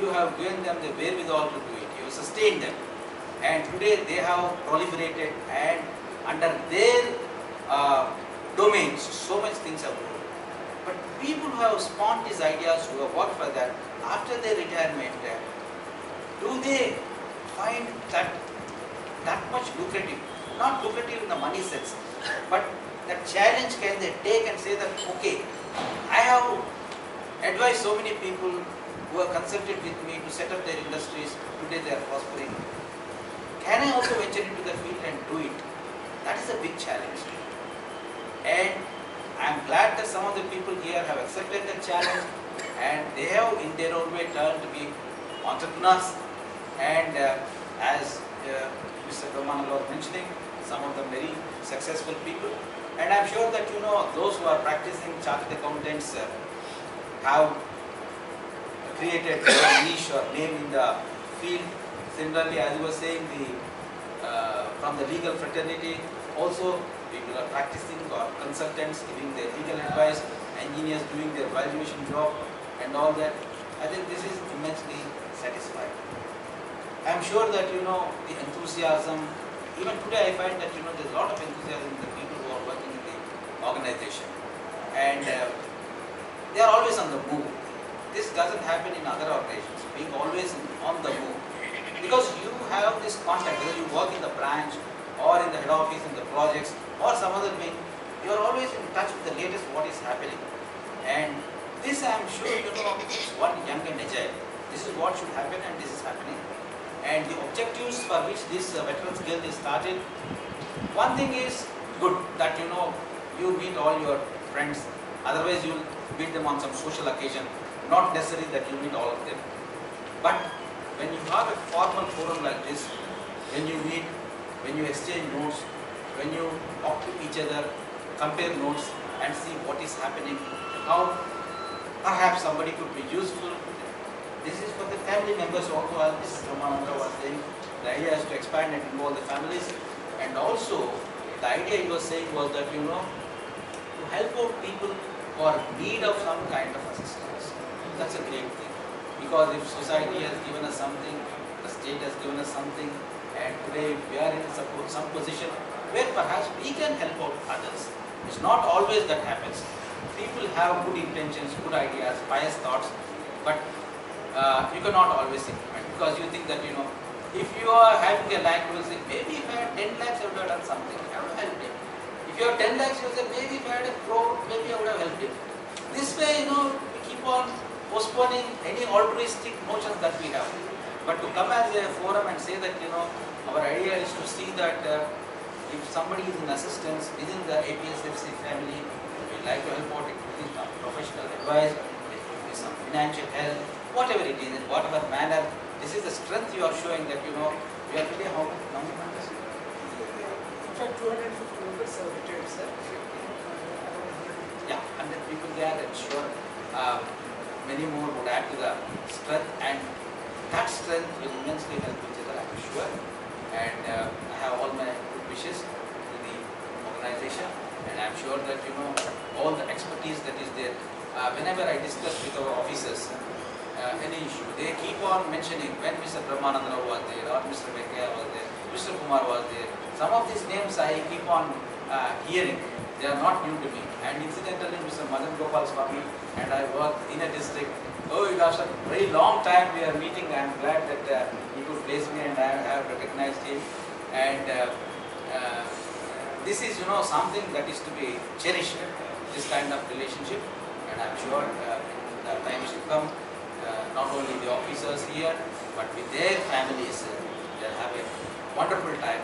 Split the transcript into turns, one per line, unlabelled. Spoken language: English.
you have given them the wherewithal to do it. You have sustained them. And today they have proliferated, and under their domains, so much things have grown. But people who have spawned these ideas, who have worked for that, after their retirement, do they find that much lucrative? Not lucrative in the money sense, but that challenge can they take and say that, okay, I have advised so many people who have consulted with me to set up their industries, today they are prospering. Can I also venture into the field and do it? That is a big challenge. And I am glad that some of the people here have accepted the challenge, and they have in their own way turned to be entrepreneurs. And as Mr. Brahmananda was mentioning, some of them very successful people. And I am sure that those who are practicing chartered accountants have created a niche or name in the field. Similarly, as you were saying, from the legal fraternity, also people are practicing or consultants giving their legal advice, engineers doing their valuation job and all that. I think this is immensely satisfying. I am sure that the enthusiasm, even today I find that there is a lot of enthusiasm in the people who are working in the organization, and they are always on the move. This doesn't happen in other organizations, being always on the move. Because you have this contact, whether you work in the branch or in the head office, in the projects or some other wing, you are always in touch with the latest what is happening. And this I am sure is one young and agile. This is what should happen, and this is happening. And the objectives for which this Veterans Guild is started, one thing is good, that you meet all your friends, otherwise you will meet them on some social occasion, not necessarily that you meet all of them. But when you have a formal forum like this, when you meet, when you exchange notes, when you talk to each other, compare notes and see what is happening, how perhaps somebody could be useful. This is for the family members also, as Mr. Brahmananda was saying. The idea is to expand and involve the families, and also the idea he was saying was that to help out people who are in need of some kind of assistance. That's a great thing, because if society has given us something, the state has given us something, and today we are in some position where perhaps we can help out others. It's not always that happens. People have good intentions, good ideas, pious thoughts, but you cannot always implement, because you think that if you are having a lakh, you will say, maybe if I had 10 lakhs I would have done something, I would have helped him. If you have 10 lakhs, you will say, maybe if I had a crore, maybe I would have helped him. This way, we keep on postponing any altruistic notions that we have. But to come as a forum and say that our idea is to see that if somebody is in assistance within the APSFC family, we like to help out, it could be some professional advice, it could be some financial help, whatever it is, in whatever manner. This is the strength you are showing that we are today how many members?
In fact, 250 members are retired, sir.
Yeah, 100 people there, and sure many more would add to the strength, and that strength will immensely help each other, I am sure. And I have all my good wishes to the organization, and I am sure that all the expertise that is there. Whenever I discuss with our officers any issue, they keep on mentioning when Mr. Brahmananda was there, or Mr. Venkaya was there, Mr. Kumar was there. Some of these names I keep on hearing. They are not new to me. And incidentally, Mr. Madan Gopal Swami and I work in a district. Oh, after a very long time we are meeting. I am glad that he could place me, and I have recognized him. And this is something that is to be cherished, this kind of relationship. And I am sure in the times to come, not only the officers here, but with their families, they'll have a wonderful time.